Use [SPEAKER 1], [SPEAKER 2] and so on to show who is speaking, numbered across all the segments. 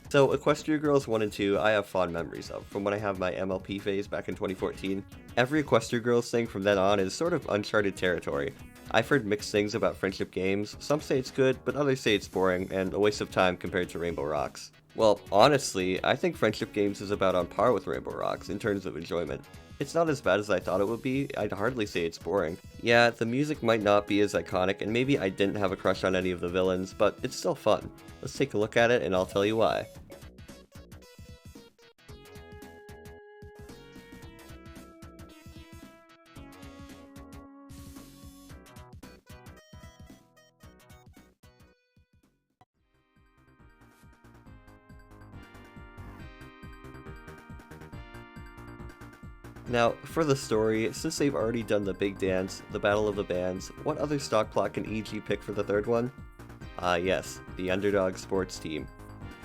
[SPEAKER 1] So Equestria Girls 1 and 2 I have fond memories of, from when I have my MLP phase back in 2014. Every Equestria Girls thing from then on is sort of uncharted territory. I've heard mixed things about Friendship Games, some say it's good, but others say it's boring and a waste of time compared to Rainbow Rocks. Well, honestly, I think Friendship Games is about on par with Rainbow Rocks in terms of enjoyment. It's not as bad as I thought it would be, I'd hardly say it's boring. Yeah, the music might not be as iconic, and maybe I didn't have a crush on any of the villains, but it's still fun. Let's take a look at it and I'll tell you why. Now, for the story, since they've already done the big dance, the Battle of the Bands, what other stock plot can EG pick for the third one? Ah yes, the underdog sports team.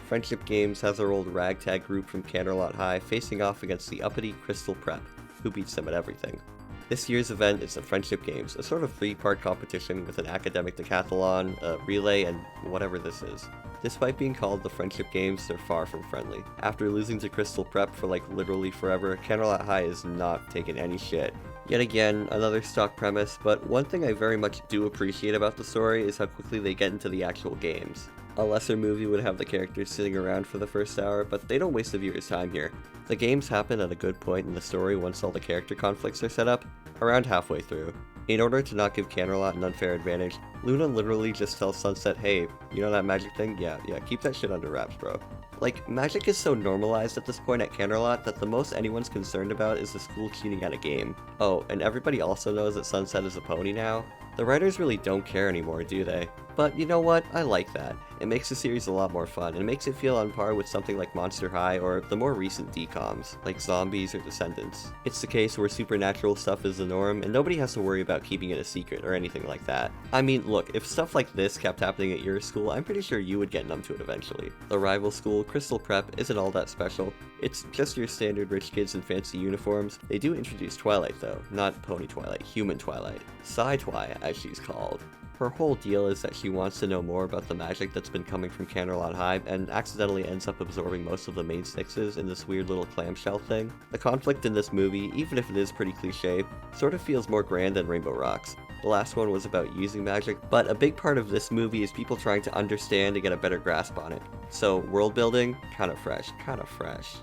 [SPEAKER 1] Friendship Games has their old ragtag group from Canterlot High facing off against the uppity Crystal Prep, who beats them at everything. This year's event is the Friendship Games, a sort of three-part competition with an academic decathlon, a relay, and whatever this is. Despite being called the Friendship Games, they're far from friendly. After losing to Crystal Prep for like literally forever, Canterlot High is not taking any shit. Yet again, another stock premise, but one thing I very much do appreciate about the story is how quickly they get into the actual games. A lesser movie would have the characters sitting around for the first hour, but they don't waste the viewer's time here. The games happen at a good point in the story once all the character conflicts are set up, around halfway through. In order to not give Canterlot an unfair advantage, Luna literally just tells Sunset, hey, you know that magic thing? Yeah, keep that shit under wraps, bro. Like, magic is so normalized at this point at Canterlot that the most anyone's concerned about is the school cheating at a game. Oh, and everybody also knows that Sunset is a pony now. The writers really don't care anymore, do they? But you know what? I like that. It makes the series a lot more fun, and makes it feel on par with something like Monster High or the more recent DCOMs, like Zombies or Descendants. It's the case where supernatural stuff is the norm, and nobody has to worry about keeping it a secret or anything like that. I mean, look, if stuff like this kept happening at your school, I'm pretty sure you would get numb to it eventually. The rival school, Crystal Prep, isn't all that special. It's just your standard rich kids in fancy uniforms. They do introduce Twilight though, not Pony Twilight, Human Twilight. Sci-Twi, as she's called. Her whole deal is that she wants to know more about the magic that's been coming from Canterlot High, and accidentally ends up absorbing most of the main sixes in this weird little clamshell thing. The conflict in this movie, even if it is pretty cliche, sort of feels more grand than Rainbow Rocks. The last one was about using magic, but a big part of this movie is people trying to understand and get a better grasp on it. So, world building, kinda fresh, kinda fresh.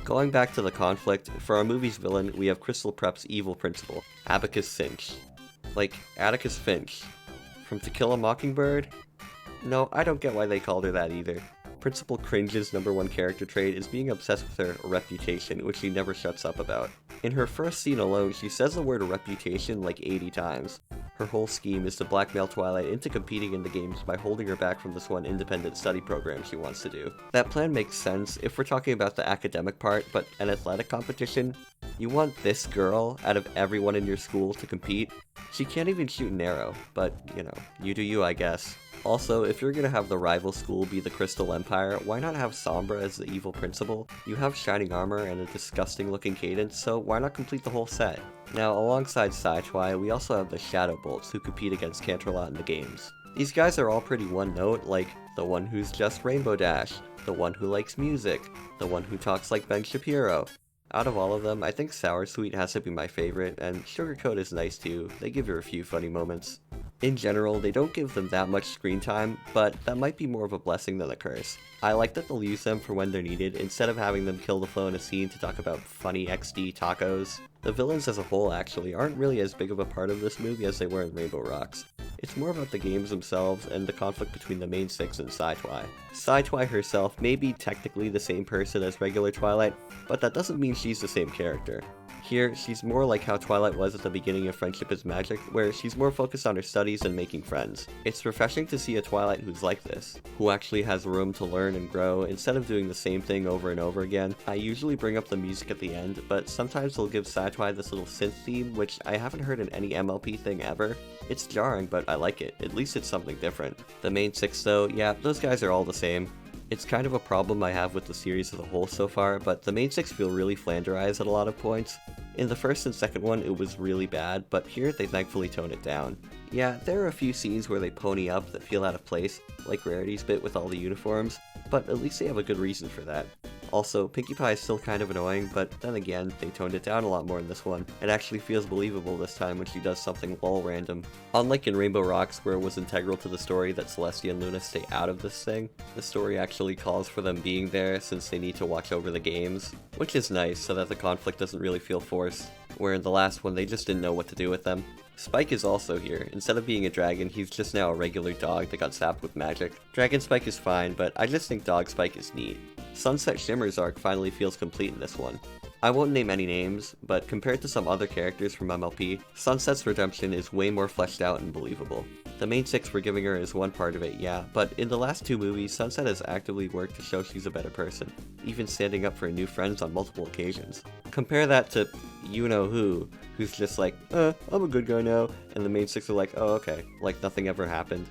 [SPEAKER 1] Going back to the conflict, for our movie's villain, we have Crystal Prep's evil principal, Abacus Finch. Like, Atticus Finch. From To Kill a Mockingbird? No, I don't get why they called her that either. Principal Cringe's #1 character trait is being obsessed with her reputation, which she never shuts up about. In her first scene alone, she says the word reputation like 80 times. Her whole scheme is to blackmail Twilight into competing in the games by holding her back from this one independent study program she wants to do. That plan makes sense if we're talking about the academic part, but an athletic competition? You want this girl, out of everyone in your school, to compete? She can't even shoot an arrow, but, you know, you do you, I guess. Also, if you're gonna have the rival school be the Crystal Empire, why not have Sombra as the evil principal? You have shining armor and a disgusting looking cadence, so why not complete the whole set? Now, alongside Sci-Twi, we also have the Shadow Bolts who compete against Canterlot in the games. These guys are all pretty one note, like the one who's just Rainbow Dash, the one who likes music, the one who talks like Ben Shapiro. Out of all of them, I think Sour Sweet has to be my favorite, and Sugarcoat is nice too. They give her a few funny moments. In general, they don't give them that much screen time, but that might be more of a blessing than a curse. I like that they'll use them for when they're needed, instead of having them kill the flow in a scene to talk about funny XD tacos. The villains as a whole, actually, aren't really as big of a part of this movie as they were in Rainbow Rocks. It's more about the games themselves and the conflict between the main six and Sci-Twi. Sci-Twi herself may be technically the same person as regular Twilight, but that doesn't mean she's the same character. Here, she's more like how Twilight was at the beginning of Friendship is Magic, where she's more focused on her studies and making friends. It's refreshing to see a Twilight who's like this, who actually has room to learn and grow instead of doing the same thing over and over again. I usually bring up the music at the end, but sometimes they'll give Sci-Twi this little synth theme, which I haven't heard in any MLP thing ever. It's jarring, but I like it. At least it's something different. The main six though, yeah, those guys are all the same. It's kind of a problem I have with the series as a whole so far, but the main six feel really flanderized at a lot of points. In the first and second one, it was really bad, but here they thankfully toned it down. Yeah, there are a few scenes where they pony up that feel out of place, like Rarity's bit with all the uniforms, but at least they have a good reason for that. Also, Pinkie Pie is still kind of annoying, but then again, they toned it down a lot more in this one. It actually feels believable this time when she does something lol random. Unlike in Rainbow Rocks, where it was integral to the story that Celestia and Luna stay out of this thing, the story actually calls for them being there since they need to watch over the games, which is nice so that the conflict doesn't really feel forced, where in the last one they just didn't know what to do with them. Spike is also here. Instead of being a dragon, he's just now a regular dog that got zapped with magic. Dragon Spike is fine, but I just think Dog Spike is neat. Sunset Shimmer's arc finally feels complete in this one. I won't name any names, but compared to some other characters from MLP, Sunset's redemption is way more fleshed out and believable. The main six we're giving her is one part of it, yeah, but in the last two movies, Sunset has actively worked to show she's a better person, even standing up for new friends on multiple occasions. Compare that to you-know-who, who's just like, I'm a good guy now, and the main six are like, oh okay, like nothing ever happened.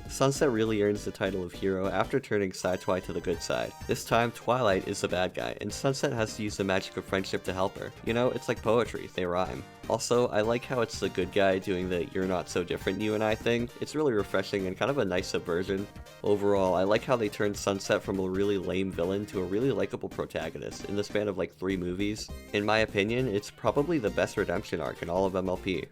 [SPEAKER 1] Sunset really earns the title of hero after turning Side-Twi to the good side. This time, Twilight is the bad guy, and Sunset has to use the magic of friendship to help her. You know, it's like poetry, they rhyme. Also, I like how it's the good guy doing the you're not so different you and I thing. It's really refreshing and kind of a nice subversion. Overall, I like how they turned Sunset from a really lame villain to a really likable protagonist in the span of like 3 movies. In my opinion, it's probably the best redemption arc in all of MLP.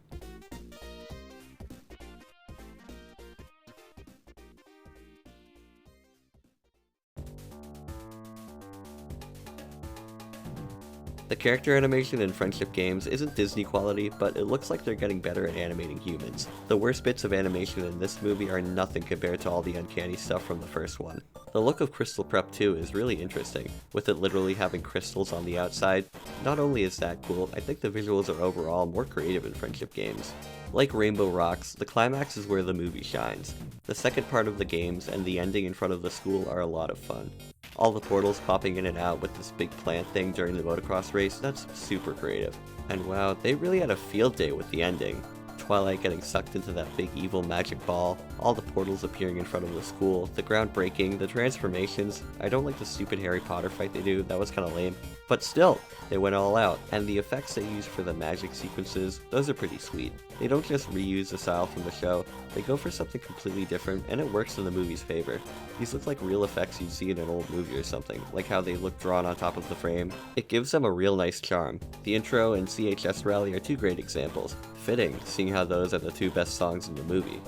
[SPEAKER 1] The character animation in Friendship Games isn't Disney quality, but it looks like they're getting better at animating humans. The worst bits of animation in this movie are nothing compared to all the uncanny stuff from the first one. The look of Crystal Prep 2 is really interesting, with it literally having crystals on the outside. Not only is that cool, I think the visuals are overall more creative in Friendship Games. Like Rainbow Rocks, the climax is where the movie shines. The second part of the games and the ending in front of the school are a lot of fun. All the portals popping in and out with this big plant thing during the motocross race, that's super creative. And wow, they really had a field day with the ending. Twilight getting sucked into that big evil magic ball, all the portals appearing in front of the school, the ground breaking, the transformations. I don't like the stupid Harry Potter fight they do, that was kinda lame. But still, they went all out, and the effects they use for the magic sequences, those are pretty sweet. They don't just reuse the style from the show, they go for something completely different, and it works in the movie's favor. These look like real effects you'd see in an old movie or something, like how they look drawn on top of the frame. It gives them a real nice charm. The intro and CHS Rally are 2 great examples. Fitting, seeing how those are the 2 best songs in the movie.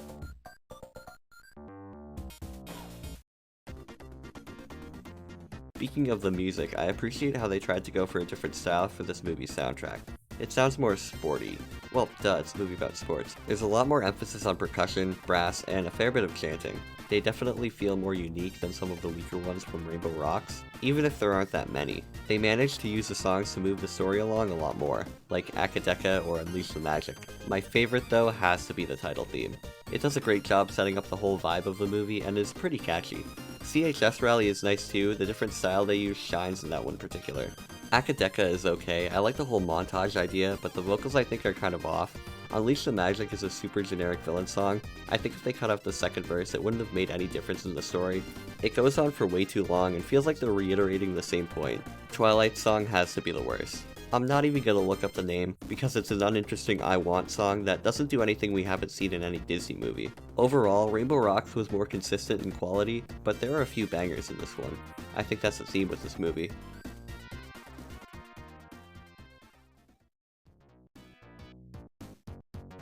[SPEAKER 1] Speaking of the music, I appreciate how they tried to go for a different style for this movie's soundtrack. It sounds more sporty. Well, duh, it's a movie about sports. There's a lot more emphasis on percussion, brass, and a fair bit of chanting. They definitely feel more unique than some of the weaker ones from Rainbow Rocks, even if there aren't that many. They managed to use the songs to move the story along a lot more, like Akadeka or Unleash the Magic. My favorite though has to be the title theme. It does a great job setting up the whole vibe of the movie and is pretty catchy. CHS Rally is nice too, the different style they use shines in that one particular. Akadeka is okay, I like the whole montage idea, but the vocals I think are kind of off. Unleash the Magic is a super generic villain song. I think if they cut out the second verse, it wouldn't have made any difference in the story. It goes on for way too long and feels like they're reiterating the same point. Twilight's song has to be the worst. I'm not even gonna look up the name, because it's an uninteresting I Want song that doesn't do anything we haven't seen in any Disney movie. Overall, Rainbow Rocks was more consistent in quality, but there are a few bangers in this one. I think that's the theme with this movie.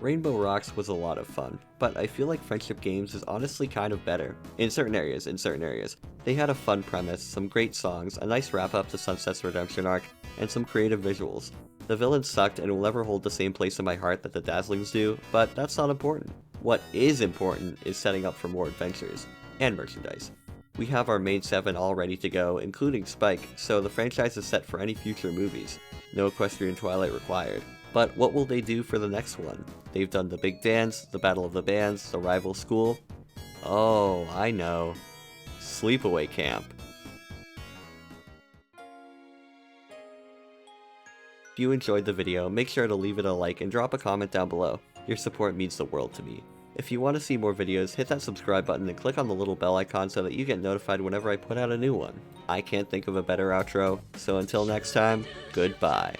[SPEAKER 1] Rainbow Rocks was a lot of fun, but I feel like Friendship Games is honestly kind of better. In certain areas. They had a fun premise, some great songs, a nice wrap up to Sunset's redemption arc, and some creative visuals. The villains sucked and will never hold the same place in my heart that the Dazzlings do, but that's not important. What is important is setting up for more adventures, and merchandise. We have our main 7 all ready to go, including Spike, so the franchise is set for any future movies. No Equestrian Twilight required. But what will they do for the next one? They've done the big dance, the battle of the bands, the rival school. Oh, I know. Sleepaway Camp. If you enjoyed the video, make sure to leave it a like and drop a comment down below. Your support means the world to me. If you want to see more videos, hit that subscribe button and click on the little bell icon so that you get notified whenever I put out a new one. I can't think of a better outro, so until next time, goodbye.